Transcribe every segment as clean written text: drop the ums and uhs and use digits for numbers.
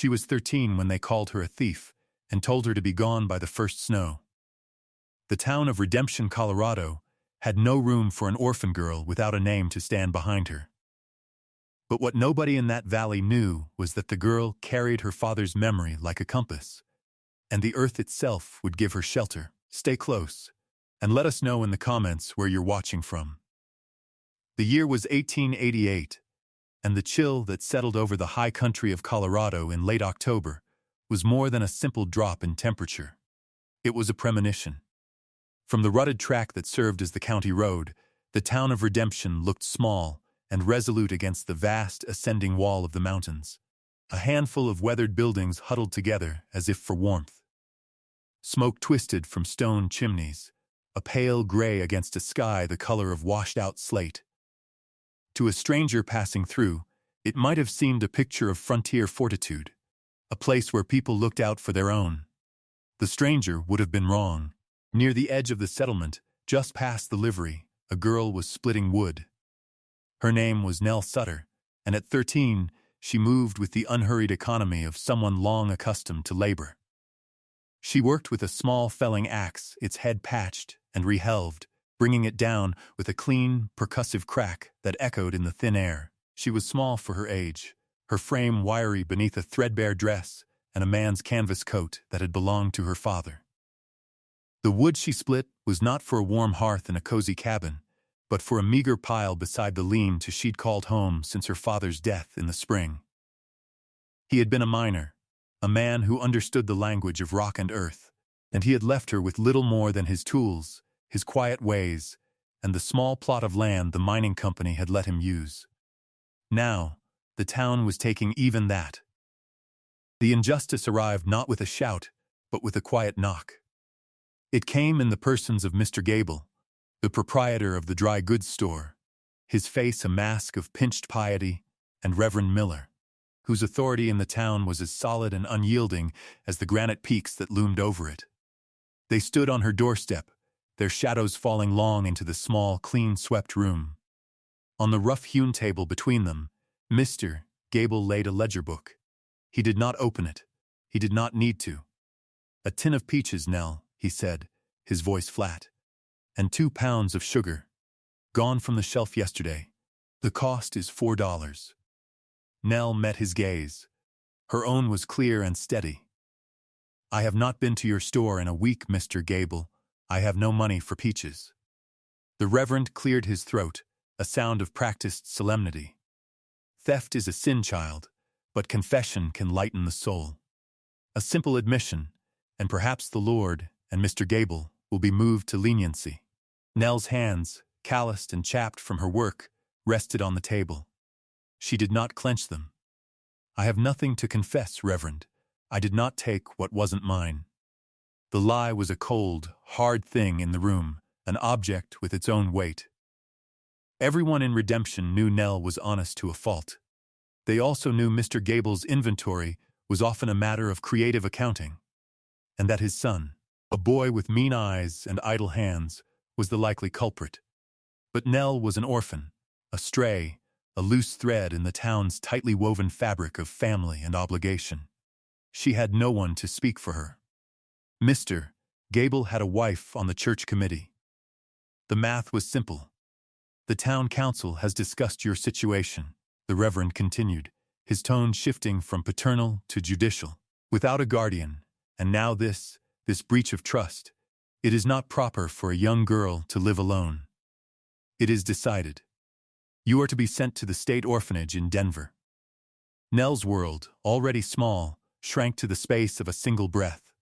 She was 13 when they called her a thief and told her to be gone by the first snow. The town of Redemption, Colorado, had no room for an orphan girl without a name to stand behind her. But what nobody in that valley knew was that the girl carried her father's memory like a compass, and the earth itself would give her shelter. Stay close, and let us know in the comments where you're watching from. The year was 1888, and the chill that settled over the high country of Colorado in late October was more than a simple drop in temperature. It was a premonition. From the rutted track that served as the county road, the town of Redemption looked small and resolute against the vast ascending wall of the mountains, a handful of weathered buildings huddled together as if for warmth. Smoke twisted from stone chimneys, a pale gray against a sky the color of washed-out slate. To a stranger passing through, it might have seemed a picture of frontier fortitude, a place where people looked out for their own. The stranger would have been wrong. Near the edge of the settlement, just past the livery, a girl was splitting wood. Her name was Nell Sutter, and at 13, she moved with the unhurried economy of someone long accustomed to labor. She worked with a small felling axe, its head patched and rehelved, bringing it down with a clean, percussive crack that echoed in the thin air. She was small for her age, her frame wiry beneath a threadbare dress and a man's canvas coat that had belonged to her father. The wood she split was not for a warm hearth in a cozy cabin, but for a meager pile beside the lean-to she'd called home since her father's death in the spring. He had been a miner, a man who understood the language of rock and earth, and he had left her with little more than his tools, his quiet ways, and the small plot of land the mining company had let him use. Now, the town was taking even that. The injustice arrived not with a shout, but with a quiet knock. It came in the persons of Mr. Gable, the proprietor of the dry goods store, his face a mask of pinched piety, and Reverend Miller, whose authority in the town was as solid and unyielding as the granite peaks that loomed over it. They stood on her doorstep, their shadows falling long into the small, clean-swept room. On the rough-hewn table between them, Mr. Gable laid a ledger book. He did not open it. He did not need to. "A tin of peaches, Nell," he said, his voice flat, "and 2 pounds of sugar. Gone from the shelf yesterday. The cost is $4. Nell met his gaze. Her own was clear and steady. "I have not been to your store in a week, Mr. Gable. I have no money for peaches." The Reverend cleared his throat, a sound of practiced solemnity. Theft is a sin, child, but confession can lighten the soul. A simple admission, and perhaps the Lord and Mr. Gable will be moved to leniency. Nell's hands, calloused and chapped from her work, rested on the table. She did not clench them. "I have nothing to confess, Reverend. I did not take what wasn't mine." The lie was a cold, hard thing in the room, an object with its own weight. Everyone in Redemption knew Nell was honest to a fault. They also knew Mr. Gable's inventory was often a matter of creative accounting, and that his son, a boy with mean eyes and idle hands, was the likely culprit. But Nell was an orphan, a stray, a loose thread in the town's tightly woven fabric of family and obligation. She had no one to speak for her. Mr. Gable had a wife on the church committee. The math was simple. "The town council has discussed your situation," the Reverend continued, his tone shifting from paternal to judicial. "Without a guardian, and now this breach of trust, it is not proper for a young girl to live alone. It is decided. You are to be sent to the state orphanage in Denver." Nell's world, already small, shrank to the space of a single breath.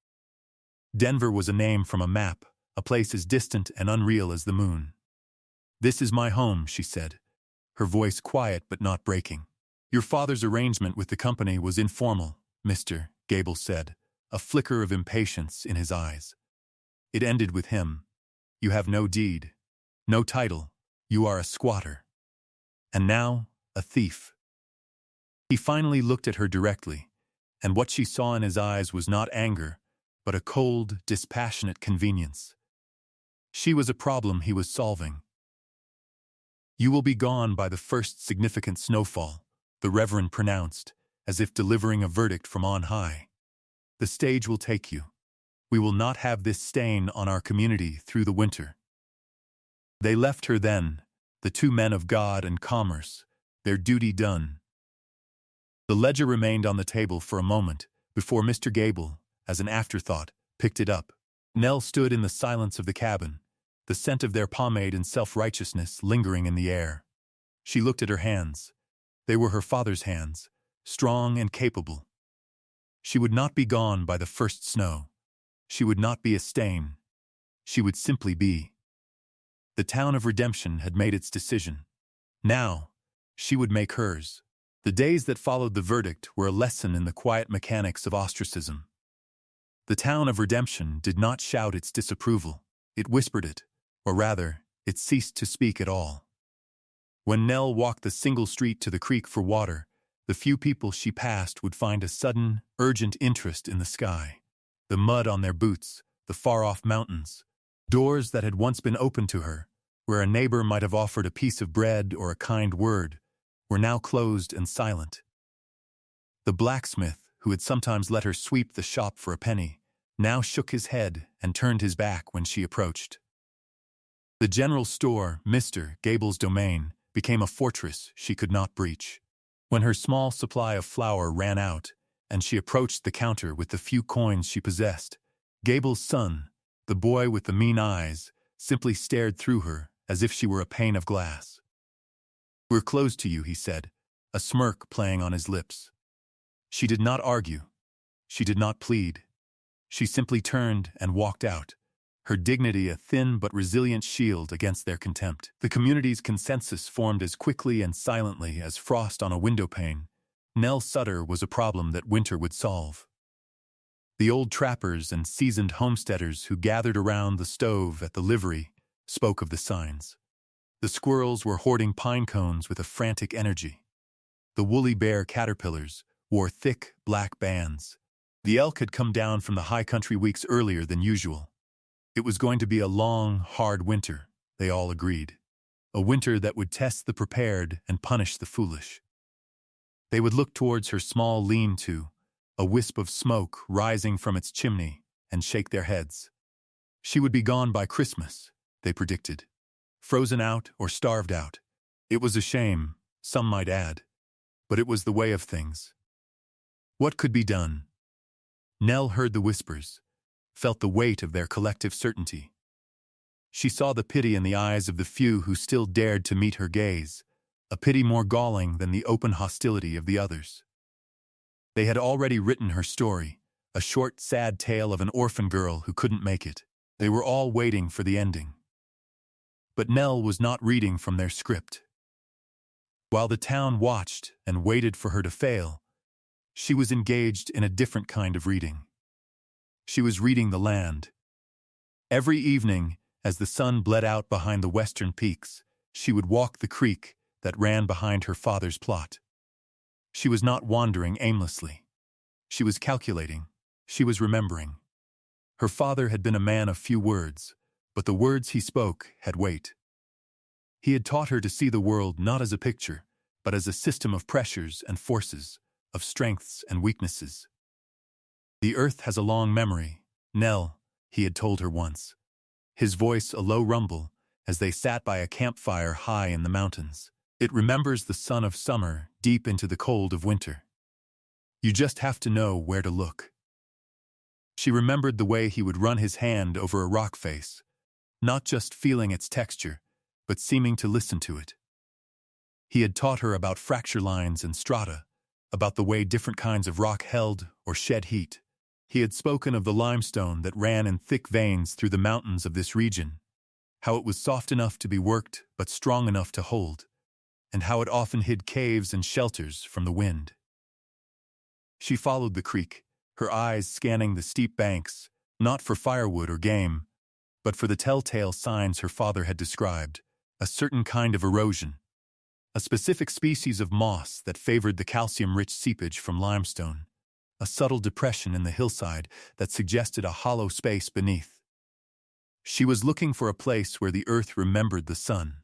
Denver was a name from a map, a place as distant and unreal as the moon. "This is my home," she said, her voice quiet but not breaking. "Your father's arrangement with the company was informal," Mr. Gable said, a flicker of impatience in his eyes. "It ended with him. You have no deed, no title. You are a squatter. And now, a thief." He finally looked at her directly, and what she saw in his eyes was not anger, but a cold, dispassionate convenience. She was a problem he was solving. "You will be gone by the first significant snowfall," the Reverend pronounced, as if delivering a verdict from on high. The stage will take you. We will not have this stain on our community through the winter. They left her then, the two men of God and commerce, their duty done. The ledger remained on the table for a moment, before Mr. Gable, as an afterthought, picked it up. Nell stood in the silence of the cabin, the scent of their pomade and self-righteousness lingering in the air. She looked at her hands. They were her father's hands, strong and capable. She would not be gone by the first snow. She would not be a stain. She would simply be. The town of Redemption had made its decision. Now, she would make hers. The days that followed the verdict were a lesson in the quiet mechanics of ostracism. The town of Redemption did not shout its disapproval. It whispered it, or rather, it ceased to speak at all. When Nell walked the single street to the creek for water, the few people she passed would find a sudden, urgent interest in the sky. The mud on their boots, the far-off mountains, doors that had once been open to her, where a neighbor might have offered a piece of bread or a kind word, were now closed and silent. The blacksmith, who had sometimes let her sweep the shop for a penny, now shook his head and turned his back when she approached. The general store, Mr. Gable's domain, became a fortress she could not breach. When her small supply of flour ran out, and she approached the counter with the few coins she possessed, Gable's son, the boy with the mean eyes, simply stared through her as if she were a pane of glass. "We're closed to you," he said, a smirk playing on his lips. She did not argue. She did not plead. She simply turned and walked out, her dignity a thin but resilient shield against their contempt. The community's consensus formed as quickly and silently as frost on a windowpane. Nell Sutter was a problem that winter would solve. The old trappers and seasoned homesteaders who gathered around the stove at the livery spoke of the signs. The squirrels were hoarding pine cones with a frantic energy. The woolly bear caterpillars wore thick, black bands. The elk had come down from the high country weeks earlier than usual. It was going to be a long, hard winter, they all agreed. A winter that would test the prepared and punish the foolish. They would look towards her small lean-to, a wisp of smoke rising from its chimney, and shake their heads. She would be gone by Christmas, they predicted. Frozen out or starved out. It was a shame, some might add, but it was the way of things. What could be done? Nell heard the whispers, felt the weight of their collective certainty. She saw the pity in the eyes of the few who still dared to meet her gaze, a pity more galling than the open hostility of the others. They had already written her story, a short, sad tale of an orphan girl who couldn't make it. They were all waiting for the ending. But Nell was not reading from their script. While the town watched and waited for her to fail, she was engaged in a different kind of reading. She was reading the land. Every evening, as the sun bled out behind the western peaks, she would walk the creek that ran behind her father's plot. She was not wandering aimlessly. She was calculating. She was remembering. Her father had been a man of few words, but the words he spoke had weight. He had taught her to see the world not as a picture, but as a system of pressures and forces, of strengths and weaknesses. "The earth has a long memory, Nell," he had told her once, his voice a low rumble as they sat by a campfire high in the mountains. "It remembers the sun of summer deep into the cold of winter. You just have to know where to look." She remembered the way he would run his hand over a rock face, not just feeling its texture, but seeming to listen to it. He had taught her about fracture lines and strata, about the way different kinds of rock held or shed heat. He had spoken of the limestone that ran in thick veins through the mountains of this region, how it was soft enough to be worked but strong enough to hold, and how it often hid caves and shelters from the wind. She followed the creek, her eyes scanning the steep banks, not for firewood or game, but for the telltale signs her father had described, a certain kind of erosion, a specific species of moss that favored the calcium-rich seepage from limestone, a subtle depression in the hillside that suggested a hollow space beneath. She was looking for a place where the earth remembered the sun.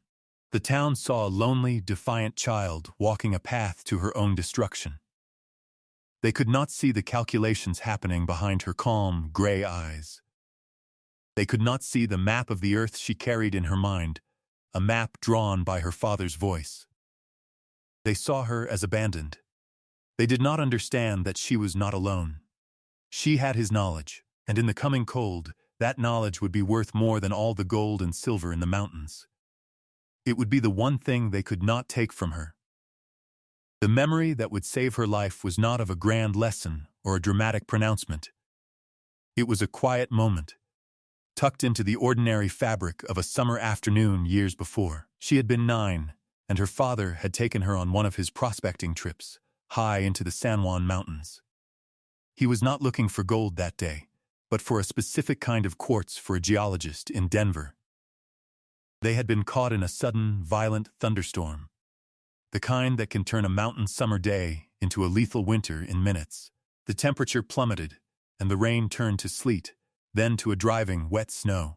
The town saw a lonely, defiant child walking a path to her own destruction. They could not see the calculations happening behind her calm, gray eyes. They could not see the map of the earth she carried in her mind, a map drawn by her father's voice. They saw her as abandoned. They did not understand that she was not alone. She had his knowledge, and in the coming cold, that knowledge would be worth more than all the gold and silver in the mountains. It would be the one thing they could not take from her. The memory that would save her life was not of a grand lesson or a dramatic pronouncement. It was a quiet moment, tucked into the ordinary fabric of a summer afternoon years before. She had been 9, and her father had taken her on one of his prospecting trips, high into the San Juan Mountains. He was not looking for gold that day, but for a specific kind of quartz for a geologist in Denver. They had been caught in a sudden, violent thunderstorm, the kind that can turn a mountain summer day into a lethal winter in minutes. The temperature plummeted, and the rain turned to sleet, then to a driving, wet snow.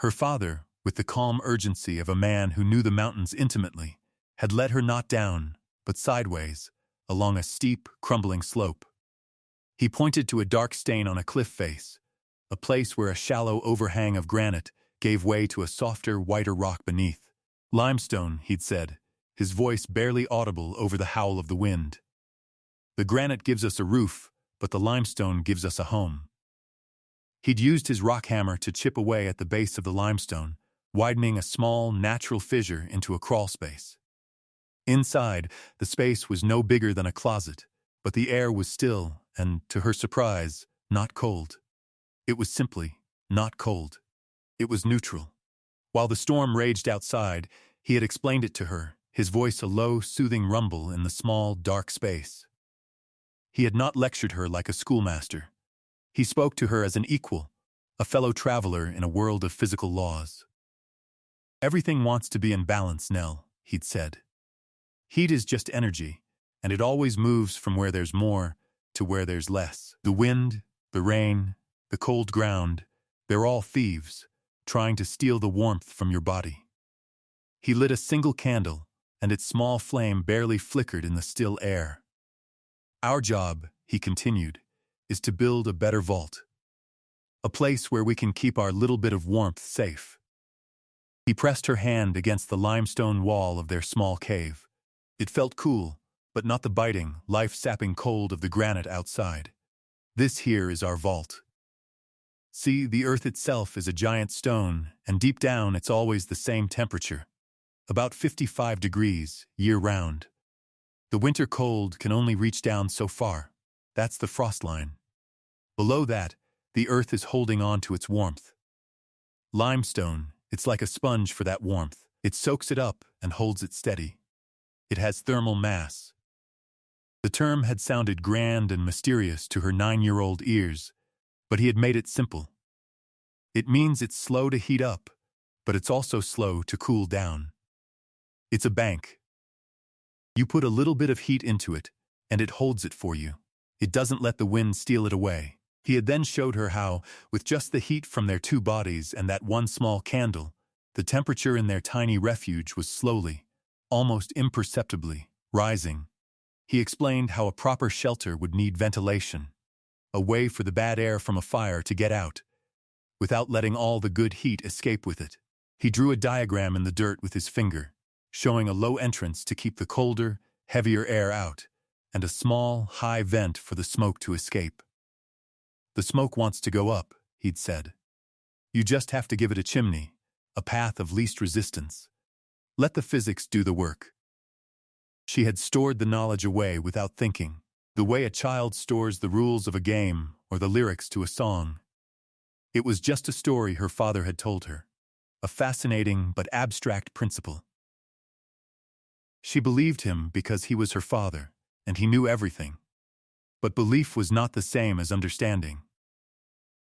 Her father, with the calm urgency of a man who knew the mountains intimately, had led her not down, but sideways, along a steep, crumbling slope. He pointed to a dark stain on a cliff face, a place where a shallow overhang of granite gave way to a softer, whiter rock beneath. Limestone, he'd said, his voice barely audible over the howl of the wind. The granite gives us a roof, but the limestone gives us a home. He'd used his rock hammer to chip away at the base of the limestone, widening a small, natural fissure into a crawl space. Inside, the space was no bigger than a closet, but the air was still and, to her surprise, not cold. It was simply not cold. It was neutral. While the storm raged outside, he had explained it to her, his voice a low, soothing rumble in the small, dark space. He had not lectured her like a schoolmaster. He spoke to her as an equal, a fellow traveler in a world of physical laws. Everything wants to be in balance, Nell, he'd said. Heat is just energy, and it always moves from where there's more to where there's less. The wind, the rain, the cold ground, they're all thieves, trying to steal the warmth from your body. He lit a single candle, and its small flame barely flickered in the still air. Our job, he continued, is to build a better vault. A place where we can keep our little bit of warmth safe. He pressed her hand against the limestone wall of their small cave. It felt cool, but not the biting, life-sapping cold of the granite outside. This here is our vault. See, the earth itself is a giant stone, and deep down it's always the same temperature. About 55 degrees, year-round. The winter cold can only reach down so far. That's the frost line. Below that, the earth is holding on to its warmth. Limestone, it's like a sponge for that warmth. It soaks it up and holds it steady. It has thermal mass. The term had sounded grand and mysterious to her 9-year-old ears, but he had made it simple. It means it's slow to heat up, but it's also slow to cool down. It's a bank. You put a little bit of heat into it, and it holds it for you. It doesn't let the wind steal it away. He had then showed her how, with just the heat from their 2 bodies and that one small candle, the temperature in their tiny refuge was slowly, almost imperceptibly, rising. He explained how a proper shelter would need ventilation, a way for the bad air from a fire to get out, without letting all the good heat escape with it. He drew a diagram in the dirt with his finger, showing a low entrance to keep the colder, heavier air out, and a small, high vent for the smoke to escape. The smoke wants to go up, he'd said. You just have to give it a chimney, a path of least resistance. Let the physics do the work. She had stored the knowledge away without thinking, the way a child stores the rules of a game or the lyrics to a song. It was just a story her father had told her, a fascinating but abstract principle. She believed him because he was her father, and he knew everything. But belief was not the same as understanding.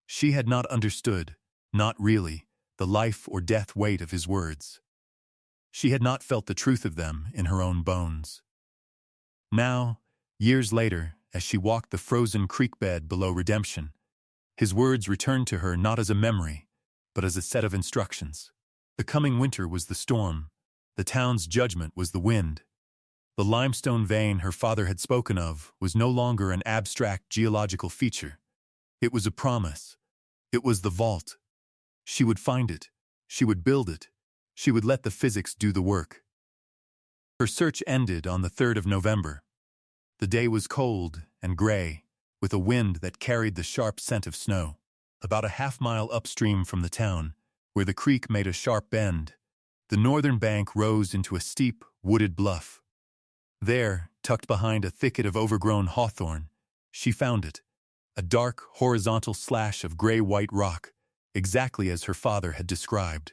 She had not understood, not really, the life or death weight of his words. She had not felt the truth of them in her own bones. Now, years later, as she walked the frozen creek bed below Redemption, his words returned to her not as a memory, but as a set of instructions. The coming winter was the storm. The town's judgment was the wind. The limestone vein her father had spoken of was no longer an abstract geological feature. It was a promise. It was the vault. She would find it. She would build it. She would let the physics do the work. Her search ended on the 3rd of November. The day was cold and gray, with a wind that carried the sharp scent of snow. About a half-mile upstream from the town, where the creek made a sharp bend, the northern bank rose into a steep, wooded bluff. There, tucked behind a thicket of overgrown hawthorn, she found it, a dark, horizontal slash of gray-white rock, exactly as her father had described.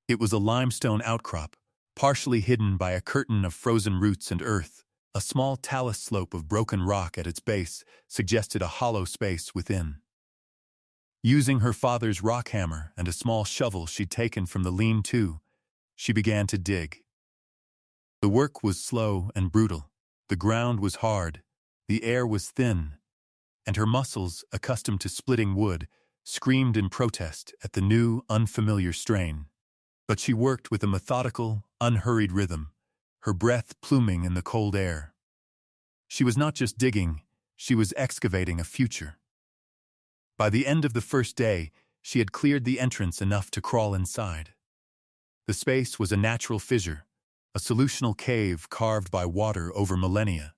It was a limestone outcrop, partially hidden by a curtain of frozen roots and earth. A small talus slope of broken rock at its base suggested a hollow space within. Using her father's rock hammer and a small shovel she'd taken from the lean-to, she began to dig. The work was slow and brutal. The ground was hard, the air was thin, and her muscles, accustomed to splitting wood, screamed in protest at the new, unfamiliar strain. But she worked with a methodical, unhurried rhythm, her breath pluming in the cold air. She was not just digging, she was excavating a future. By the end of the first day, she had cleared the entrance enough to crawl inside. The space was a natural fissure, a solutional cave carved by water over millennia.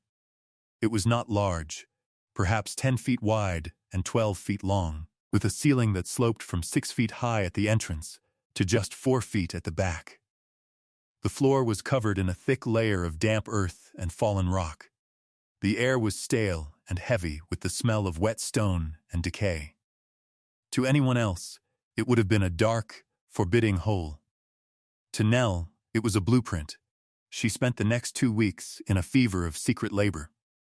It was not large, perhaps 10 feet wide and 12 feet long, with a ceiling that sloped from 6 feet high at the entrance to just 4 feet at the back. The floor was covered in a thick layer of damp earth and fallen rock. The air was stale and heavy with the smell of wet stone and decay. To anyone else, it would have been a dark, forbidding hole. To Nell, it was a blueprint. She spent the next 2 weeks in a fever of secret labor.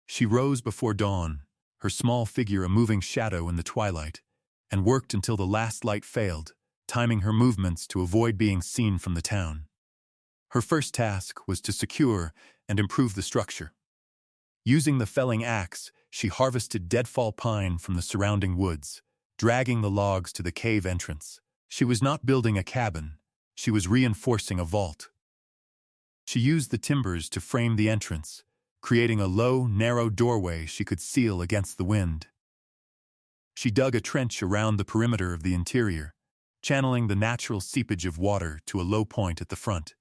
She rose before dawn, her small figure a moving shadow in the twilight, and worked until the last light failed, timing her movements to avoid being seen from the town. Her first task was to secure and improve the structure. Using the felling axe, she harvested deadfall pine from the surrounding woods, dragging the logs to the cave entrance. She was not building a cabin, she was reinforcing a vault. She used the timbers to frame the entrance, creating a low, narrow doorway she could seal against the wind. She dug a trench around the perimeter of the interior, channeling the natural seepage of water to a low point at the front,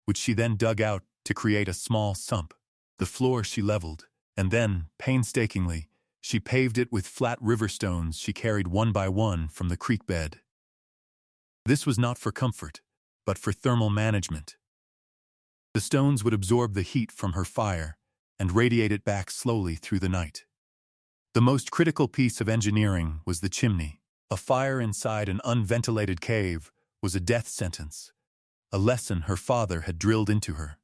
which she then dug out to create a small sump. The floor she leveled, and then, painstakingly, she paved it with flat river stones she carried one by one from the creek bed. This was not for comfort, but for thermal management. The stones would absorb the heat from her fire and radiate it back slowly through the night. The most critical piece of engineering was the chimney. A fire inside an unventilated cave was a death sentence, a lesson her father had drilled into her.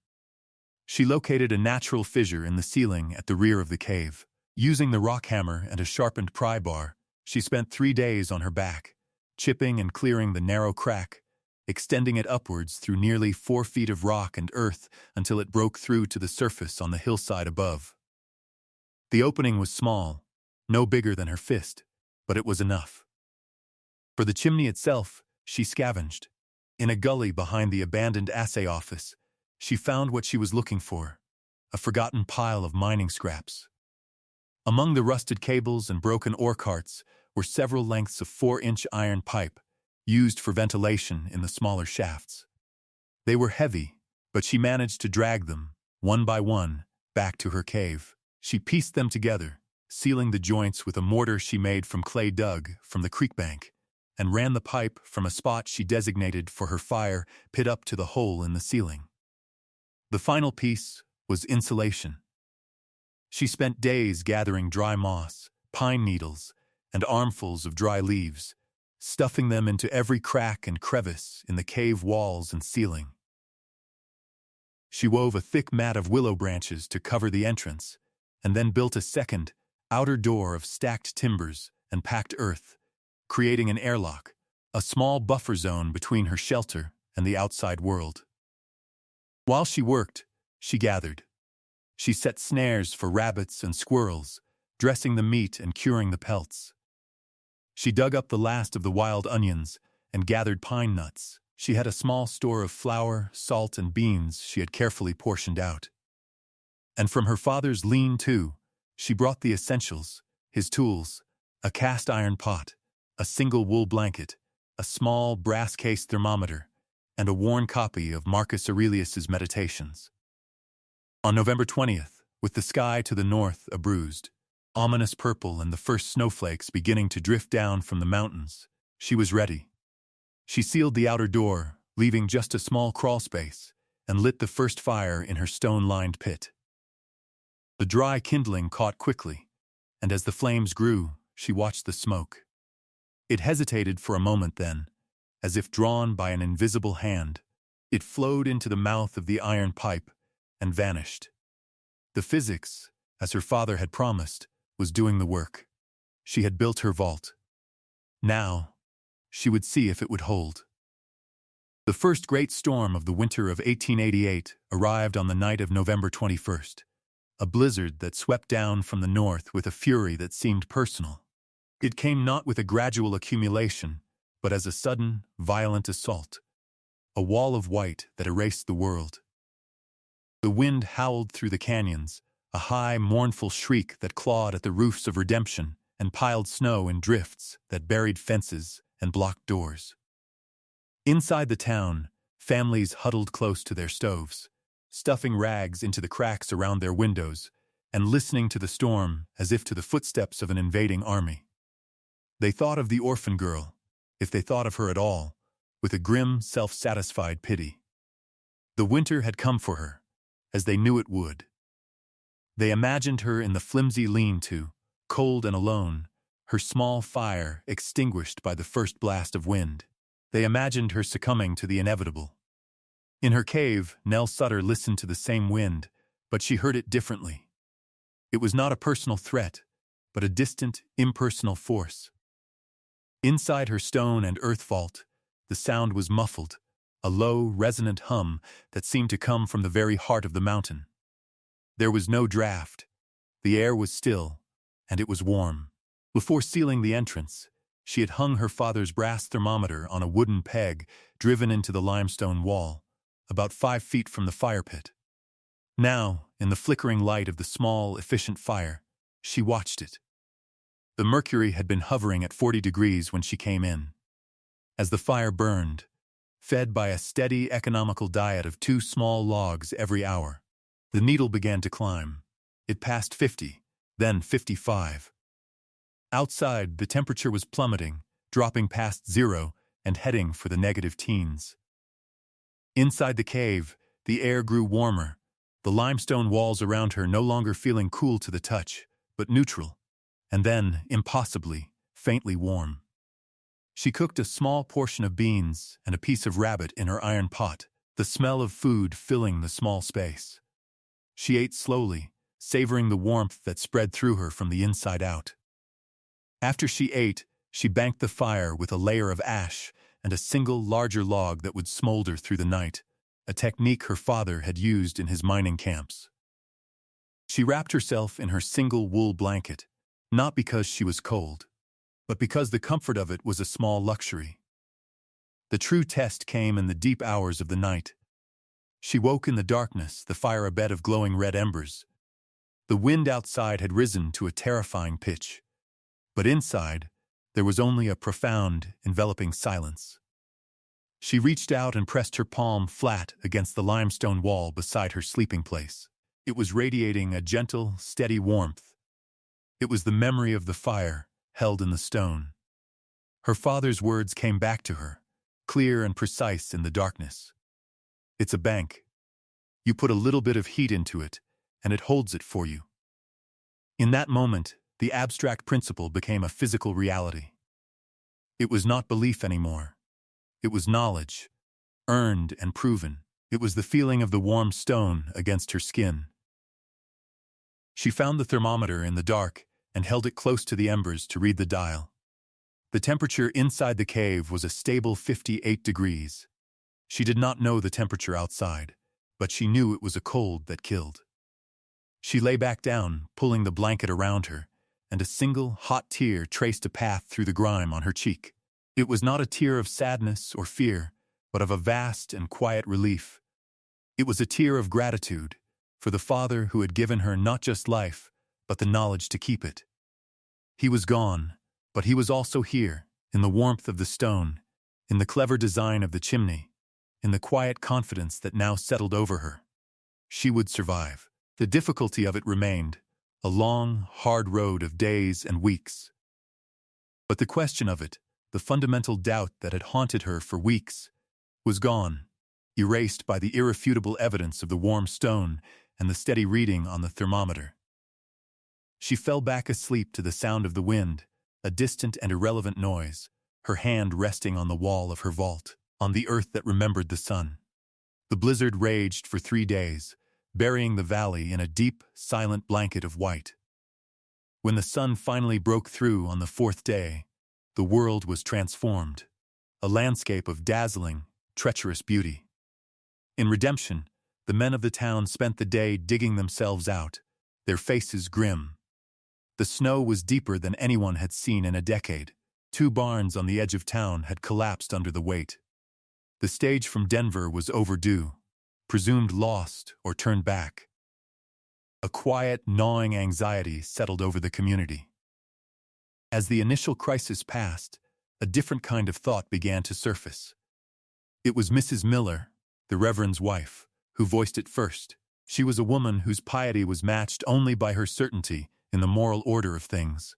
She located a natural fissure in the ceiling at the rear of the cave. Using the rock hammer and a sharpened pry bar, she spent 3 days on her back, chipping and clearing the narrow crack, extending it upwards through nearly 4 feet of rock and earth until it broke through to the surface on the hillside above. The opening was small, no bigger than her fist, but it was enough. For the chimney itself, she scavenged. In a gully behind the abandoned assay office, she found what she was looking for, a forgotten pile of mining scraps. Among the rusted cables and broken ore carts were several lengths of 4-inch iron pipe, used for ventilation in the smaller shafts. They were heavy, but she managed to drag them, one by one, back to her cave. She pieced them together, sealing the joints with a mortar she made from clay dug from the creek bank, and ran the pipe from a spot she designated for her fire pit up to the hole in the ceiling. The final piece was insulation. She spent days gathering dry moss, pine needles, and armfuls of dry leaves, stuffing them into every crack and crevice in the cave walls and ceiling. She wove a thick mat of willow branches to cover the entrance, and then built a second, outer door of stacked timbers and packed earth, creating an airlock, a small buffer zone between her shelter and the outside world. While she worked, she gathered. She set snares for rabbits and squirrels, dressing the meat and curing the pelts. She dug up the last of the wild onions and gathered pine nuts. She had a small store of flour, salt, and beans she had carefully portioned out. And from her father's lean-to, she brought the essentials, his tools, a cast iron pot, a single wool blanket, a small brass-cased thermometer, and a worn copy of Marcus Aurelius's Meditations. On November 20th, with the sky to the north a bruised, ominous purple and the first snowflakes beginning to drift down from the mountains, she was ready. She sealed the outer door, leaving just a small crawl space, and lit the first fire in her stone-lined pit. The dry kindling caught quickly, and as the flames grew, she watched the smoke. It hesitated for a moment then, as if drawn by an invisible hand. It flowed into the mouth of the iron pipe and vanished. The physics, as her father had promised, was doing the work. She had built her vault. Now, she would see if it would hold. The first great storm of the winter of 1888 arrived on the night of November 21st, a blizzard that swept down from the north with a fury that seemed personal. It came not with a gradual accumulation, but as a sudden, violent assault, a wall of white that erased the world. The wind howled through the canyons, a high, mournful shriek that clawed at the roofs of Redemption and piled snow in drifts that buried fences and blocked doors. Inside the town, families huddled close to their stoves, stuffing rags into the cracks around their windows and listening to the storm as if to the footsteps of an invading army. They thought of the orphan girl, if they thought of her at all, with a grim, self-satisfied pity. The winter had come for her, as they knew it would. They imagined her in the flimsy lean-to, cold and alone, her small fire extinguished by the first blast of wind. They imagined her succumbing to the inevitable. In her cave, Nell Sutter listened to the same wind, but she heard it differently. It was not a personal threat, but a distant, impersonal force. Inside her stone and earth vault, the sound was muffled, a low, resonant hum that seemed to come from the very heart of the mountain. There was no draft. The air was still, and it was warm. Before sealing the entrance, she had hung her father's brass thermometer on a wooden peg driven into the limestone wall, about 5 feet from the fire pit. Now, in the flickering light of the small, efficient fire, she watched it. The mercury had been hovering at 40 degrees when she came in. As the fire burned, fed by a steady, economical diet of 2 small logs every hour, the needle began to climb. It passed 50, then 55. Outside, the temperature was plummeting, dropping past 0 and heading for the negative teens. Inside the cave, the air grew warmer, the limestone walls around her no longer feeling cool to the touch, but neutral, and then, impossibly, faintly warm. She cooked a small portion of beans and a piece of rabbit in her iron pot, the smell of food filling the small space. She ate slowly, savoring the warmth that spread through her from the inside out. After she ate, she banked the fire with a layer of ash and a single larger log that would smolder through the night, a technique her father had used in his mining camps. She wrapped herself in her single wool blanket, not because she was cold, but because the comfort of it was a small luxury. The true test came in the deep hours of the night. She woke in the darkness, the fire a bed of glowing red embers. The wind outside had risen to a terrifying pitch, but inside, there was only a profound, enveloping silence. She reached out and pressed her palm flat against the limestone wall beside her sleeping place. It was radiating a gentle, steady warmth. It was the memory of the fire, held in the stone. Her father's words came back to her, clear and precise in the darkness. It's a bank. You put a little bit of heat into it, and it holds it for you. In that moment, the abstract principle became a physical reality. It was not belief anymore. It was knowledge, earned and proven. It was the feeling of the warm stone against her skin. She found the thermometer in the dark and held it close to the embers to read the dial. The temperature inside the cave was a stable 58 degrees. She did not know the temperature outside, but she knew it was a cold that killed. She lay back down, pulling the blanket around her, and a single, hot tear traced a path through the grime on her cheek. It was not a tear of sadness or fear, but of a vast and quiet relief. It was a tear of gratitude, for the father who had given her not just life, but the knowledge to keep it. He was gone, but he was also here, in the warmth of the stone, in the clever design of the chimney, in the quiet confidence that now settled over her. She would survive. The difficulty of it remained, a long, hard road of days and weeks. But the question of it, the fundamental doubt that had haunted her for weeks, was gone, erased by the irrefutable evidence of the warm stone and the steady reading on the thermometer. She fell back asleep to the sound of the wind, a distant and irrelevant noise, her hand resting on the wall of her vault, on the earth that remembered the sun. The blizzard raged for 3 days, burying the valley in a deep, silent blanket of white. When the sun finally broke through on the 4th day, the world was transformed, a landscape of dazzling, treacherous beauty. In Redemption, the men of the town spent the day digging themselves out, their faces grim. The snow was deeper than anyone had seen in a decade. 2 barns on the edge of town had collapsed under the weight. The stage from Denver was overdue, presumed lost or turned back. A quiet, gnawing anxiety settled over the community. As the initial crisis passed, a different kind of thought began to surface. It was Mrs. Miller, the Reverend's wife, who voiced it first. She was a woman whose piety was matched only by her certainty in the moral order of things.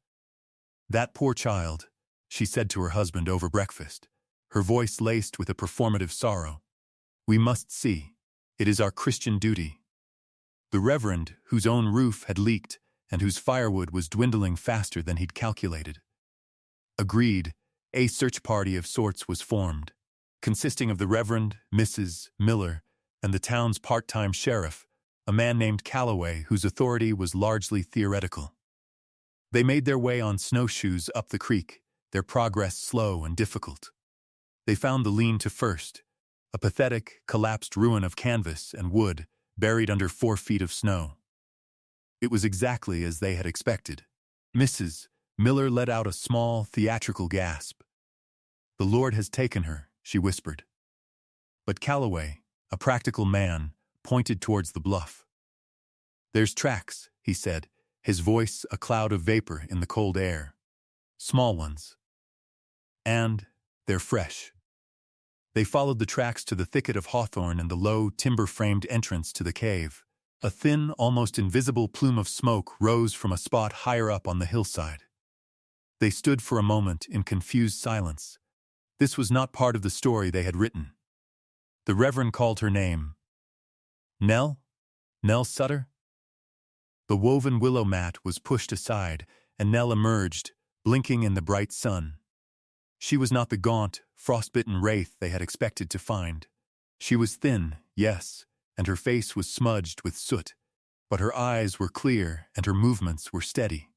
"That poor child," she said to her husband over breakfast, her voice laced with a performative sorrow. "We must see. It is our Christian duty." The Reverend, whose own roof had leaked and whose firewood was dwindling faster than he'd calculated, agreed. A search party of sorts was formed, consisting of the Reverend, Mrs. Miller, and the town's part-time sheriff, a man named Calloway whose authority was largely theoretical. They made their way on snowshoes up the creek, their progress slow and difficult. They found the lean-to first, a pathetic, collapsed ruin of canvas and wood buried under 4 feet of snow. It was exactly as they had expected. Mrs. Miller let out a small, theatrical gasp. "The Lord has taken her," she whispered. But Calloway, a practical man, pointed towards the bluff. "There's tracks," he said, his voice a cloud of vapor in the cold air. "Small ones. And they're fresh." They followed the tracks to the thicket of hawthorn and the low, timber-framed entrance to the cave. A thin, almost invisible plume of smoke rose from a spot higher up on the hillside. They stood for a moment in confused silence. This was not part of the story they had written. The Reverend called her name. "Nell? Nell Sutter?" The woven willow mat was pushed aside, and Nell emerged, blinking in the bright sun. She was not the gaunt, frostbitten wraith they had expected to find. She was thin, yes, and her face was smudged with soot, but her eyes were clear and her movements were steady.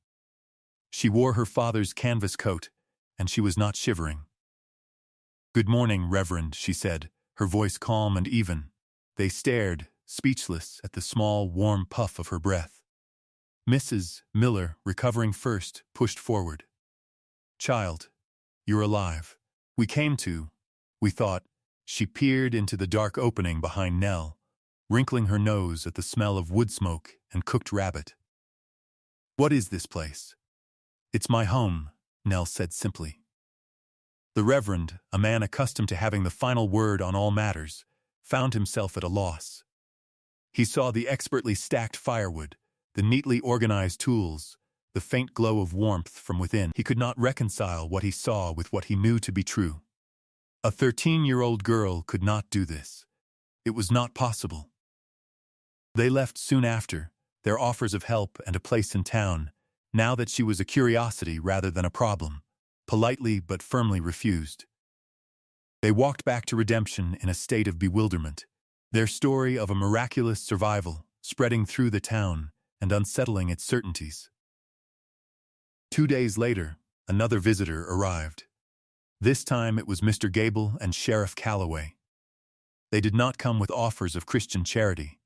She wore her father's canvas coat, and she was not shivering. "Good morning, Reverend," she said, her voice calm and even. They stared, speechless, at the small, warm puff of her breath. Mrs. Miller, recovering first, pushed forward. "Child, you're alive. We thought." She peered into the dark opening behind Nell, wrinkling her nose at the smell of wood smoke and cooked rabbit. "What is this place?" "It's my home," Nell said simply. The Reverend, a man accustomed to having the final word on all matters, found himself at a loss. He saw the expertly stacked firewood, the neatly organized tools, the faint glow of warmth from within. He could not reconcile what he saw with what he knew to be true. A 13-year-old girl could not do this. It was not possible. They left soon after, their offers of help and a place in town, now that she was a curiosity rather than a problem, politely but firmly refused. They walked back to Redemption in a state of bewilderment, their story of a miraculous survival spreading through the town and unsettling its certainties. 2 days later, another visitor arrived. This time it was Mr. Gable and Sheriff Calloway. They did not come with offers of Christian charity.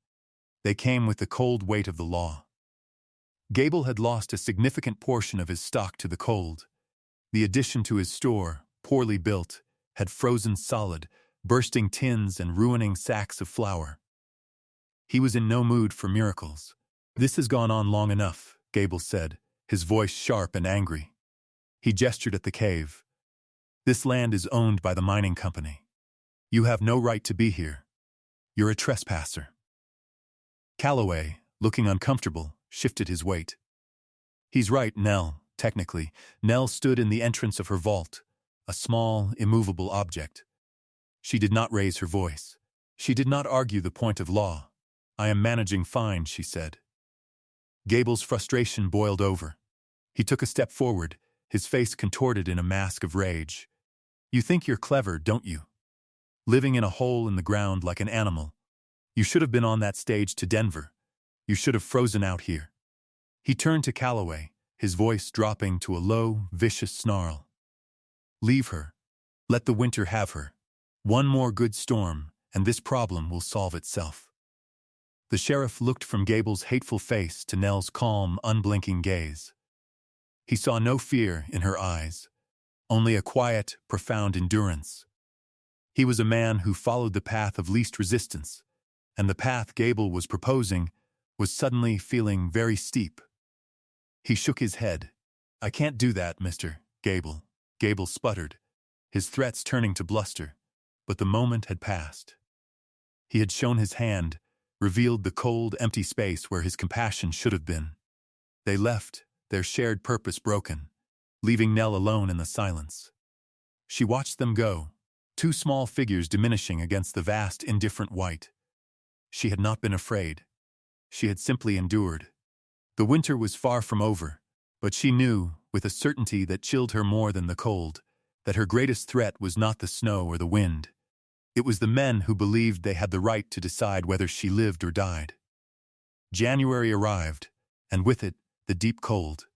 They came with the cold weight of the law. Gable had lost a significant portion of his stock to the cold. The addition to his store, poorly built, had frozen solid, bursting tins and ruining sacks of flour. He was in no mood for miracles. "This has gone on long enough," Gable said, his voice sharp and angry. He gestured at the cave. "This land is owned by the mining company. You have no right to be here. You're a trespasser." Calloway, looking uncomfortable, shifted his weight. "He's right, Nell, technically." Nell stood in the entrance of her vault, a small, immovable object. She did not raise her voice. She did not argue the point of law. "I am managing fine," she said. Gable's frustration boiled over. He took a step forward, his face contorted in a mask of rage. "You think you're clever, don't you? Living in a hole in the ground like an animal. You should have been on that stage to Denver. You should have frozen out here." He turned to Calloway, his voice dropping to a low, vicious snarl. "Leave her. Let the winter have her. One more good storm, and this problem will solve itself." The sheriff looked from Gable's hateful face to Nell's calm, unblinking gaze. He saw no fear in her eyes, only a quiet, profound endurance. He was a man who followed the path of least resistance, and the path Gable was proposing was suddenly feeling very steep. He shook his head. "I can't do that, Mr. Gable." Gable sputtered, his threats turning to bluster, but the moment had passed. He had shown his hand, revealed the cold, empty space where his compassion should have been. They left, their shared purpose broken, leaving Nell alone in the silence. She watched them go, two small figures diminishing against the vast, indifferent white. She had not been afraid. She had simply endured. The winter was far from over, but she knew, with a certainty that chilled her more than the cold, that her greatest threat was not the snow or the wind. It was the men who believed they had the right to decide whether she lived or died. January arrived, and with it, the deep cold.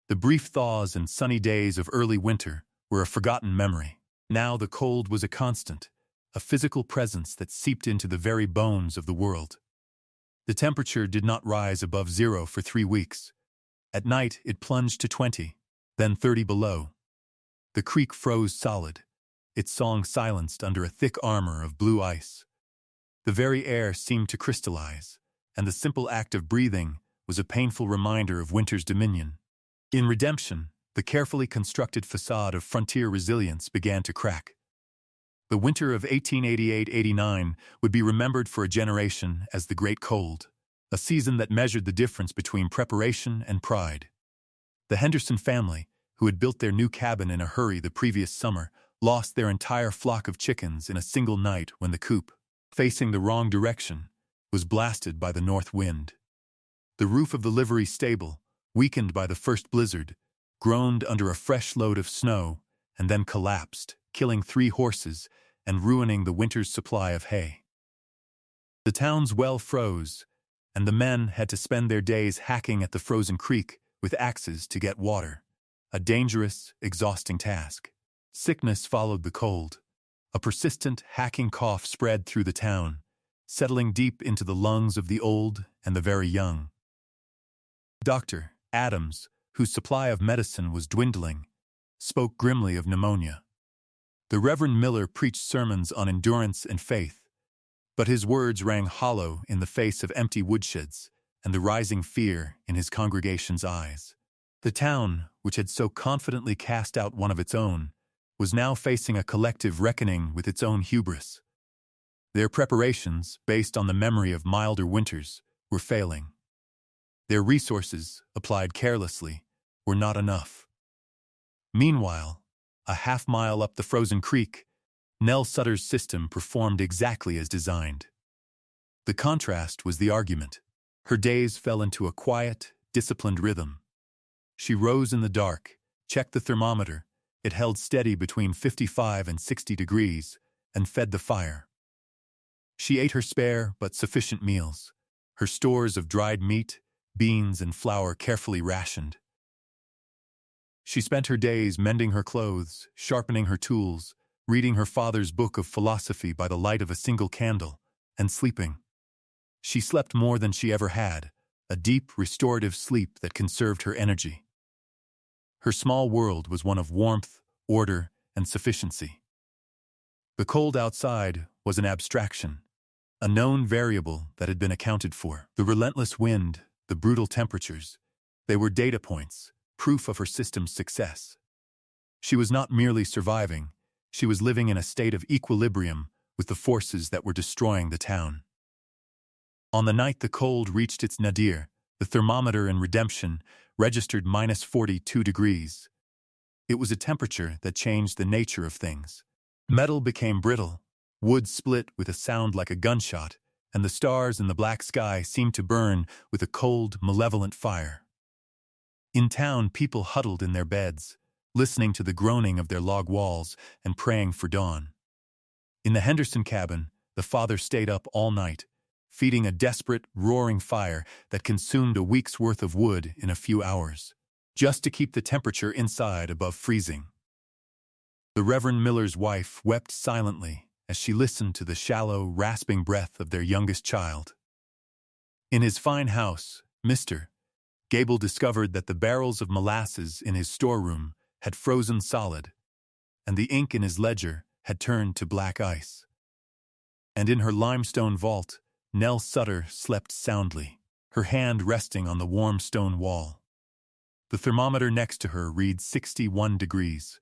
The brief thaws and sunny days of early winter were a forgotten memory. Now the cold was a constant, a physical presence that seeped into the very bones of the world. The temperature did not rise above 0 for 3 weeks. At night, it plunged to 20, then 30 below. The creek froze solid, its song silenced under a thick armor of blue ice. The very air seemed to crystallize, and the simple act of breathing was a painful reminder of winter's dominion. In Redemption, the carefully constructed facade of frontier resilience began to crack. The winter of 1888-89 would be remembered for a generation as the Great Cold, a season that measured the difference between preparation and pride. The Henderson family, who had built their new cabin in a hurry the previous summer, lost their entire flock of chickens in a single night when the coop, facing the wrong direction, was blasted by the north wind. The roof of the livery stable, weakened by the first blizzard, groaned under a fresh load of snow and then collapsed, killing 3 horses and ruining the winter's supply of hay. The town's well froze, and the men had to spend their days hacking at the frozen creek with axes to get water, a dangerous, exhausting task. Sickness followed the cold. A persistent, hacking cough spread through the town, settling deep into the lungs of the old and the very young. Dr. Adams, whose supply of medicine was dwindling, spoke grimly of pneumonia. The Reverend Miller preached sermons on endurance and faith, but his words rang hollow in the face of empty woodsheds and the rising fear in his congregation's eyes. The town, which had so confidently cast out one of its own, was now facing a collective reckoning with its own hubris. Their preparations, based on the memory of milder winters, were failing. Their resources, applied carelessly, were not enough. Meanwhile, a half-mile up the frozen creek, Nell Sutter's system performed exactly as designed. The contrast was the argument. Her days fell into a quiet, disciplined rhythm. She rose in the dark, checked the thermometer. It held steady between 55 and 60 degrees, and fed the fire. She ate her spare but sufficient meals, her stores of dried meat, beans, and flour carefully rationed. She spent her days mending her clothes, sharpening her tools, reading her father's book of philosophy by the light of a single candle, and sleeping. She slept more than she ever had, a deep, restorative sleep that conserved her energy. Her small world was one of warmth, order, and sufficiency. The cold outside was an abstraction. a known variable that had been accounted for. The relentless wind, the brutal temperatures, they were data points, proof of her system's success. She was not merely surviving, she was living in a state of equilibrium with the forces that were destroying the town. On the night the cold reached its nadir, the thermometer in Redemption registered -42 degrees. It was a temperature that changed the nature of things. Metal became brittle, wood split with a sound like a gunshot, and the stars in the black sky seemed to burn with a cold, malevolent fire. In town, people huddled in their beds, listening to the groaning of their log walls and praying for dawn. In the Henderson cabin, the father stayed up all night, feeding a desperate, roaring fire that consumed a week's worth of wood in a few hours, just to keep the temperature inside above freezing. The Reverend Miller's wife wept silently as she listened to the shallow, rasping breath of their youngest child. In his fine house, Mr. Gable discovered that the barrels of molasses in his storeroom had frozen solid, and the ink in his ledger had turned to black ice. And in her limestone vault, Nell Sutter slept soundly, her hand resting on the warm stone wall. The thermometer next to her read 61 degrees.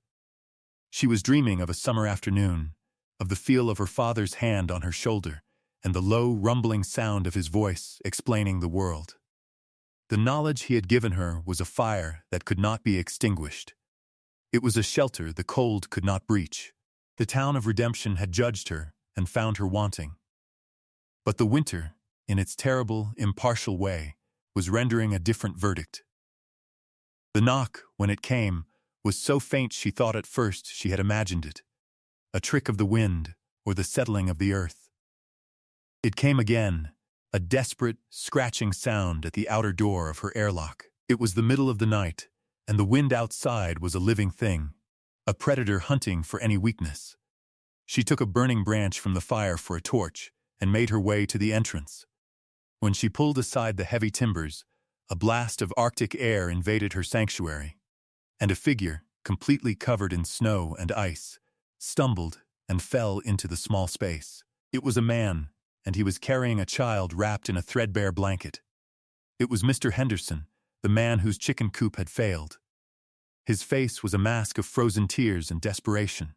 She was dreaming of a summer afternoon, of the feel of her father's hand on her shoulder, and the low, rumbling sound of his voice explaining the world. The knowledge he had given her was a fire that could not be extinguished. It was a shelter the cold could not breach. The town of Redemption had judged her and found her wanting. But the winter, in its terrible, impartial way, was rendering a different verdict. The knock, when it came, was so faint she thought at first she had imagined it, a trick of the wind or the settling of the earth. It came again, a desperate, scratching sound at the outer door of her airlock. It was the middle of the night, and the wind outside was a living thing, a predator hunting for any weakness. She took a burning branch from the fire for a torch and made her way to the entrance. When she pulled aside the heavy timbers, a blast of Arctic air invaded her sanctuary, and a figure, completely covered in snow and ice, stumbled and fell into the small space. It was a man, and he was carrying a child wrapped in a threadbare blanket. It was Mr. Henderson, the man whose chicken coop had failed. His face was a mask of frozen tears and desperation.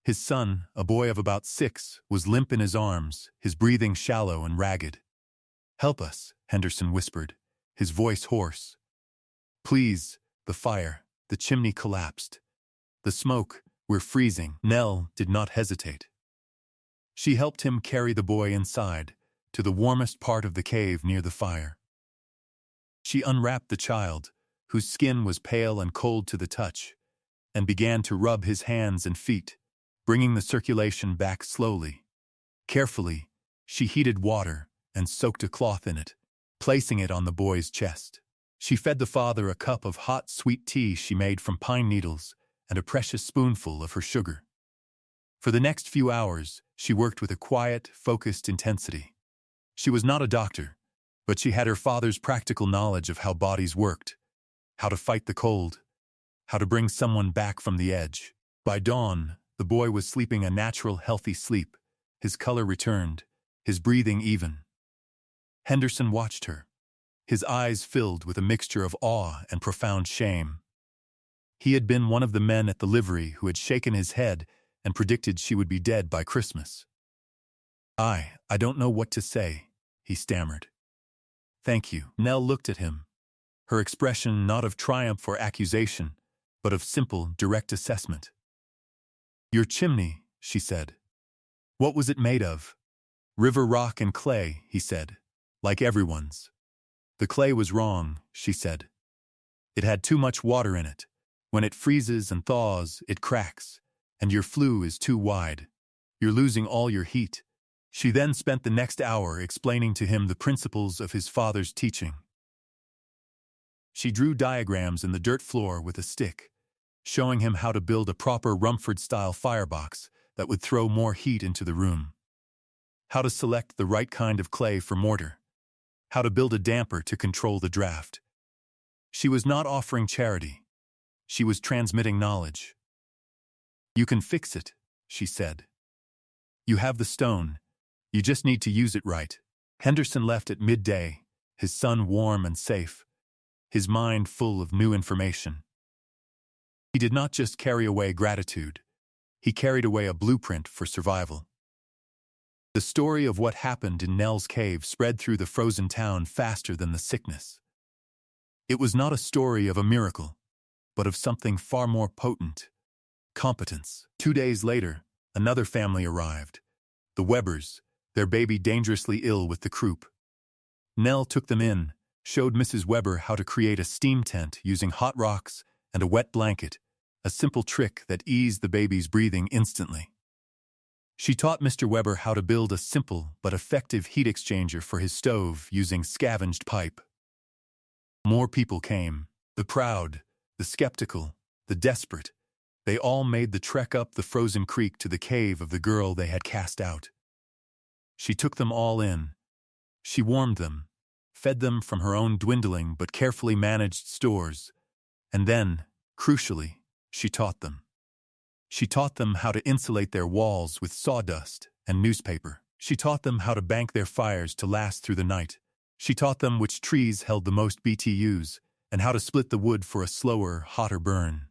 His son, a boy of about 6, was limp in his arms, his breathing shallow and ragged. "Help us," Henderson whispered, his voice hoarse. "Please, the fire, the chimney collapsed. The smoke, we're freezing." Nell did not hesitate. She helped him carry the boy inside, to the warmest part of the cave near the fire. She unwrapped the child, whose skin was pale and cold to the touch, and began to rub his hands and feet, bringing the circulation back slowly. Carefully, she heated water and soaked a cloth in it, placing it on the boy's chest. She fed the father a cup of hot, sweet tea she made from pine needles and a precious spoonful of her sugar. For the next few hours, she worked with a quiet, focused intensity. She was not a doctor, but she had her father's practical knowledge of how bodies worked, how to fight the cold, how to bring someone back from the edge. By dawn, the boy was sleeping a natural, healthy sleep, his color returned, his breathing even. Henderson watched her, his eyes filled with a mixture of awe and profound shame. He had been one of the men at the livery who had shaken his head and predicted she would be dead by Christmas. I don't know what to say," he stammered. "Thank you." Nell looked at him, her expression not of triumph or accusation, but of simple, direct assessment. "Your chimney," she said. "What was it made of?" "River rock and clay," he said, "like everyone's." "The clay was wrong," she said. "It had too much water in it. When it freezes and thaws, it cracks, and your flue is too wide. You're losing all your heat." She then spent the next hour explaining to him the principles of his father's teaching. She drew diagrams in the dirt floor with a stick, showing him how to build a proper Rumford-style firebox that would throw more heat into the room, how to select the right kind of clay for mortar, how to build a damper to control the draft. She was not offering charity. She was transmitting knowledge. "You can fix it," she said. "You have the stone. You just need to use it right. Henderson left at midday, his son warm and safe, his mind full of new information. He did not just carry away gratitude, he carried away a blueprint for survival. The story of what happened in Nell's cave spread through the frozen town faster than the sickness. It was not a story of a miracle, but of something far more potent: competence. 2 days later, another family arrived. The Webbers, their baby dangerously ill with the croup. Nell took them in, showed Mrs. Webber how to create a steam tent using hot rocks and a wet blanket, a simple trick that eased the baby's breathing instantly. She taught Mr. Webber how to build a simple but effective heat exchanger for his stove using scavenged pipe. More people came, the proud, the skeptical, the desperate. They all made the trek up the frozen creek to the cave of the girl they had cast out. She took them all in. She warmed them, fed them from her own dwindling but carefully managed stores, and then, crucially, she taught them. She taught them how to insulate their walls with sawdust and newspaper. She taught them how to bank their fires to last through the night. She taught them which trees held the most BTUs and how to split the wood for a slower, hotter burn.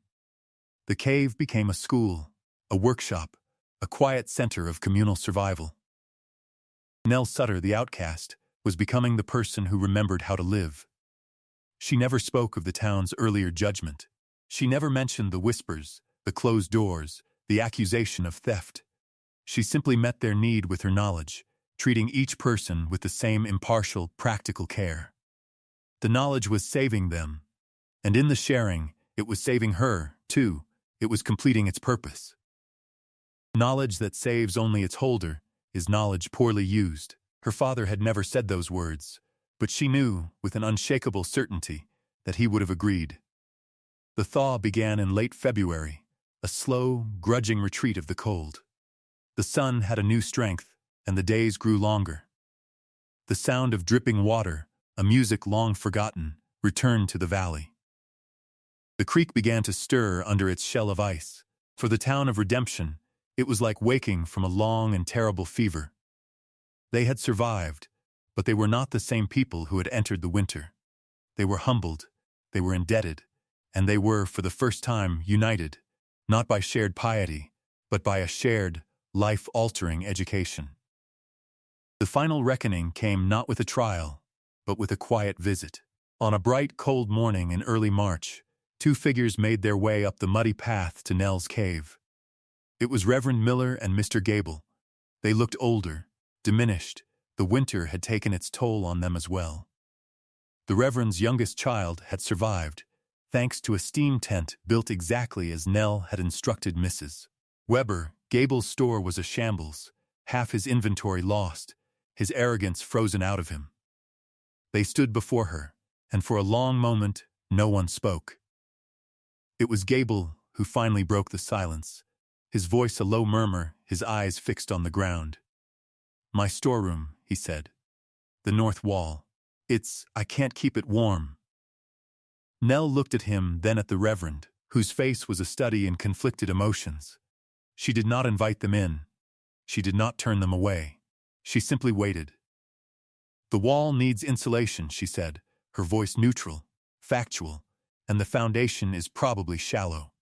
The cave became a school, a workshop, a quiet center of communal survival. Nell Sutter, the outcast, was becoming the person who remembered how to live. She never spoke of the town's earlier judgment. She never mentioned the whispers, the closed doors, the accusation of theft. She simply met their need with her knowledge, treating each person with the same impartial, practical care. The knowledge was saving them, and in the sharing, it was saving her, too. It was completing its purpose. Knowledge that saves only its holder is knowledge poorly used. Her father had never said those words, but she knew, with an unshakable certainty, that he would have agreed. The thaw began in late February, a slow, grudging retreat of the cold. The sun had a new strength, and the days grew longer. The sound of dripping water, a music long forgotten, returned to the valley. The creek began to stir under its shell of ice. For the town of Redemption, it was like waking from a long and terrible fever. They had survived, but they were not the same people who had entered the winter. They were humbled, they were indebted, and they were, for the first time, united, not by shared piety, but by a shared, life-altering education. The final reckoning came not with a trial, but with a quiet visit. On a bright, cold morning in early March, 2 figures made their way up the muddy path to Nell's cave. It was Reverend Miller and Mr. Gable. They looked older, diminished. The winter had taken its toll on them as well. The Reverend's youngest child had survived, thanks to a steam tent built exactly as Nell had instructed Mrs. Webber. Gable's store was a shambles, half his inventory lost, his arrogance frozen out of him. They stood before her, and for a long moment, no one spoke. It was Gable who finally broke the silence, his voice a low murmur, his eyes fixed on the ground. "My storeroom," he said. "The north wall. I can't keep it warm." Nell looked at him, then at the Reverend, whose face was a study in conflicted emotions. She did not invite them in. She did not turn them away. She simply waited. "The wall needs insulation," she said, her voice neutral, factual, "and the foundation is probably shallow.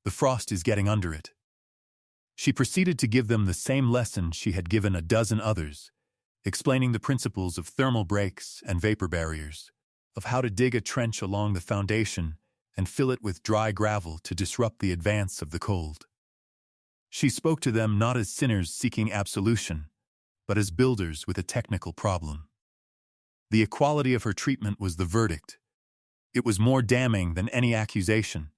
The frost is getting under it." She proceeded to give them the same lesson she had given a dozen others, explaining the principles of thermal breaks and vapor barriers, of how to dig a trench along the foundation and fill it with dry gravel to disrupt the advance of the cold. She spoke to them not as sinners seeking absolution, but as builders with a technical problem. The equality of her treatment was the verdict. It was more damning than any accusation,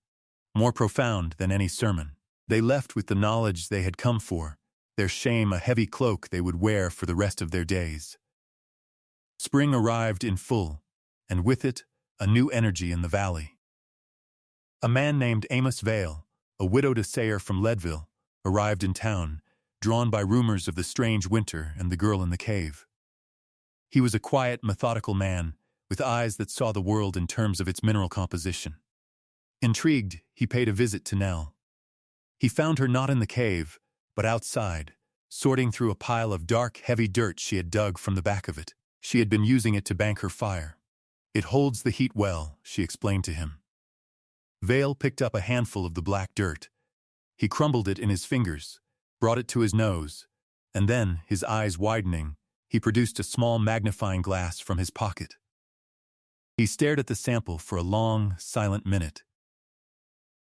more profound than any sermon. They left with the knowledge they had come for, their shame a heavy cloak they would wear for the rest of their days. Spring arrived in full, and with it, a new energy in the valley. A man named Amos Vale, a widowed assayer from Leadville, arrived in town, drawn by rumors of the strange winter and the girl in the cave. He was a quiet, methodical man, with eyes that saw the world in terms of its mineral composition. Intrigued, he paid a visit to Nell. He found her not in the cave, but outside, sorting through a pile of dark, heavy dirt she had dug from the back of it. She had been using it to bank her fire. It holds the heat well, she explained to him. Vale picked up a handful of the black dirt. He crumbled it in his fingers, brought it to his nose, and then, his eyes widening, he produced a small magnifying glass from his pocket. He stared at the sample for a long, silent minute.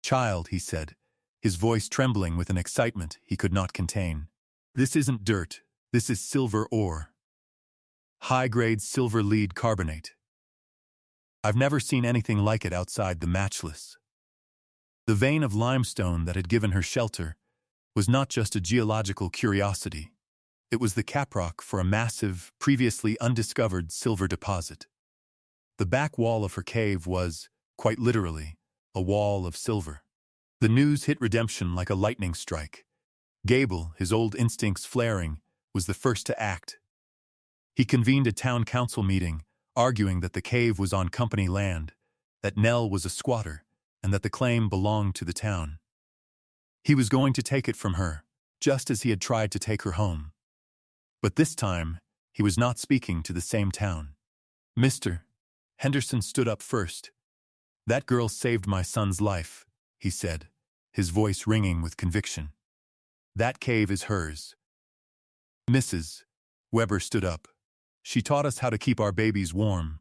"Child," he said, his voice trembling with an excitement he could not contain. "This isn't dirt, this is silver ore. High-grade silver lead carbonate. I've never seen anything like it outside the Matchless." The vein of limestone that had given her shelter was not just a geological curiosity. It was the caprock for a massive, previously undiscovered silver deposit. The back wall of her cave was, quite literally, a wall of silver. The news hit Redemption like a lightning strike. Gable, his old instincts flaring, was the first to act. He convened a town council meeting, arguing that the cave was on company land, that Nell was a squatter, and that the claim belonged to the town. He was going to take it from her, just as he had tried to take her home. But this time, he was not speaking to the same town. "Mr. Henderson stood up first. That girl saved my son's life," he said, his voice ringing with conviction. "That cave is hers." "Mrs. Weber stood up. She taught us how to keep our babies warm.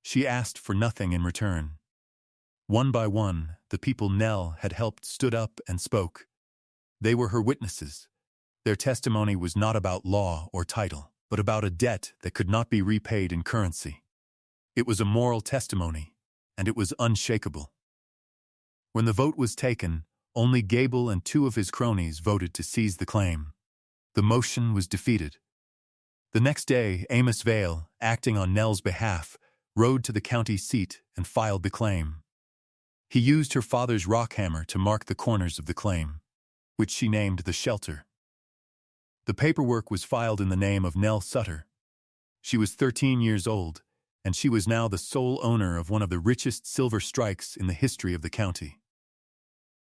She asked for nothing in return." One by one, the people Nell had helped stood up and spoke. They were her witnesses. Their testimony was not about law or title, but about a debt that could not be repaid in currency. It was a moral testimony, and it was unshakable. When the vote was taken, only Gable and 2 of his cronies voted to seize the claim. The motion was defeated. The next day, Amos Vale, acting on Nell's behalf, rode to the county seat and filed the claim. He used her father's rock hammer to mark the corners of the claim, which she named the shelter. The paperwork was filed in the name of Nell Sutter. She was 13 years old, and she was now the sole owner of one of the richest silver strikes in the history of the county.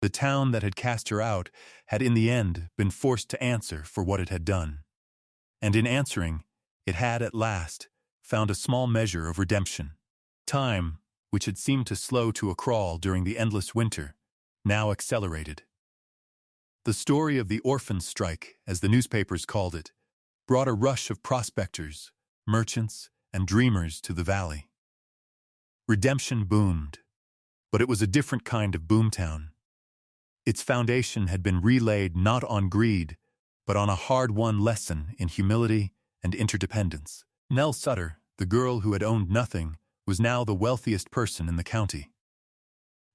The town that had cast her out had in the end been forced to answer for what it had done. And in answering, it had at last found a small measure of redemption. Time, which had seemed to slow to a crawl during the endless winter, now accelerated. The story of the orphan strike, as the newspapers called it, brought a rush of prospectors, merchants, and dreamers to the valley. Redemption boomed, but it was a different kind of boomtown. Its foundation had been relaid not on greed, but on a hard-won lesson in humility and interdependence. Nell Sutter, the girl who had owned nothing, was now the wealthiest person in the county.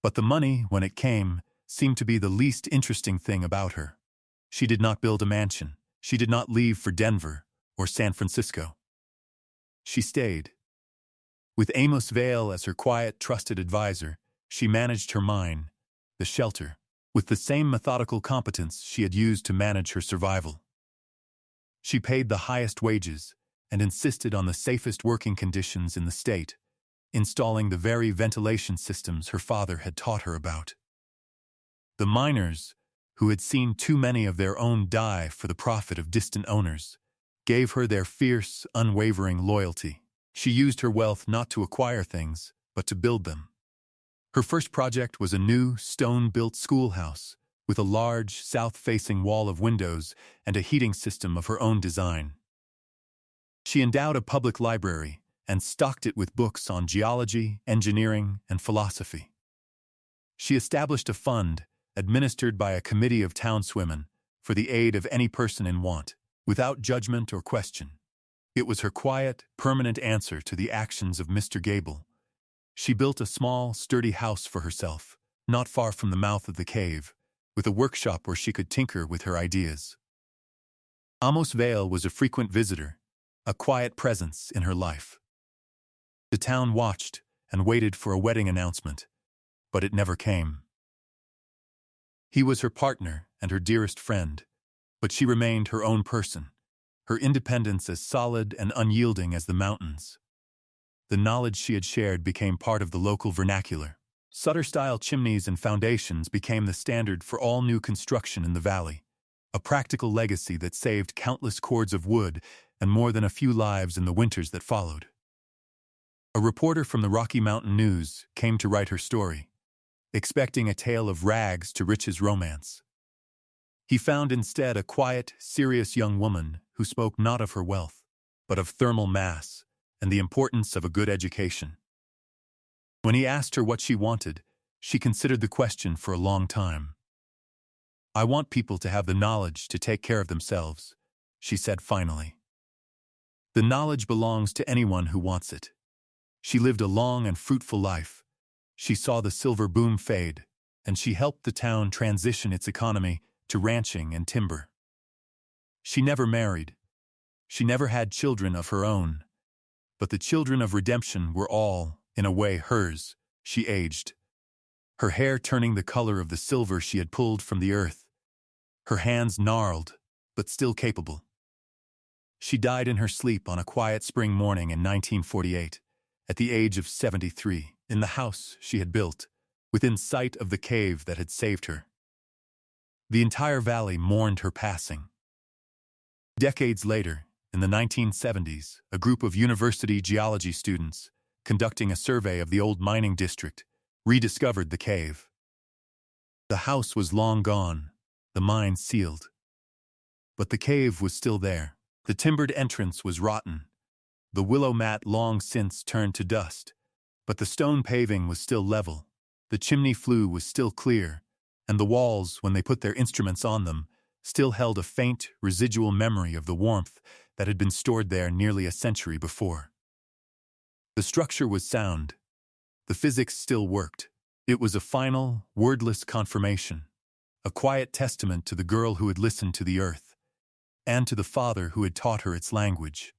But the money, when it came, seemed to be the least interesting thing about her. She did not build a mansion. She did not leave for Denver or San Francisco. She stayed. With Amos Vale as her quiet, trusted advisor, she managed her mine, the shelter, with the same methodical competence she had used to manage her survival. She paid the highest wages and insisted on the safest working conditions in the state, installing the very ventilation systems her father had taught her about. The miners, who had seen too many of their own die for the profit of distant owners, gave her their fierce, unwavering loyalty. She used her wealth not to acquire things, but to build them. Her first project was a new, stone-built schoolhouse, with a large, south-facing wall of windows and a heating system of her own design. She endowed a public library and stocked it with books on geology, engineering, and philosophy. She established a fund, administered by a committee of townswomen, for the aid of any person in want, without judgment or question. It was her quiet, permanent answer to the actions of Mr. Gable. She built a small, sturdy house for herself, not far from the mouth of the cave, with a workshop where she could tinker with her ideas. Amos Vale was a frequent visitor, a quiet presence in her life. The town watched and waited for a wedding announcement, but it never came. He was her partner and her dearest friend, but she remained her own person, her independence as solid and unyielding as the mountains. The knowledge she had shared became part of the local vernacular. Sutter-style chimneys and foundations became the standard for all new construction in the valley, a practical legacy that saved countless cords of wood and more than a few lives in the winters that followed. A reporter from the Rocky Mountain News came to write her story, expecting a tale of rags to riches romance. He found instead a quiet, serious young woman who spoke not of her wealth, but of thermal mass and the importance of a good education. When he asked her what she wanted, she considered the question for a long time. "I want people to have the knowledge to take care of themselves," she said finally. "The knowledge belongs to anyone who wants it." She lived a long and fruitful life. She saw the silver boom fade, and she helped the town transition its economy to ranching and timber. She never married. She never had children of her own. But the children of redemption were all, in a way, hers. She aged, her hair turning the color of the silver she had pulled from the earth, her hands gnarled, but still capable. She died in her sleep on a quiet spring morning in 1948, at the age of 73, in the house she had built, within sight of the cave that had saved her. The entire valley mourned her passing. Decades later, in the 1970s, a group of university geology students, conducting a survey of the old mining district, rediscovered the cave. The house was long gone, the mine sealed. But the cave was still there. The timbered entrance was rotten, the willow mat long since turned to dust, but the stone paving was still level, the chimney flue was still clear, and the walls, when they put their instruments on them, still held a faint, residual memory of the warmth that had been stored there nearly a century before. The structure was sound. The physics still worked. It was a final, wordless confirmation, a quiet testament to the girl who had listened to the earth, and to the father who had taught her its language.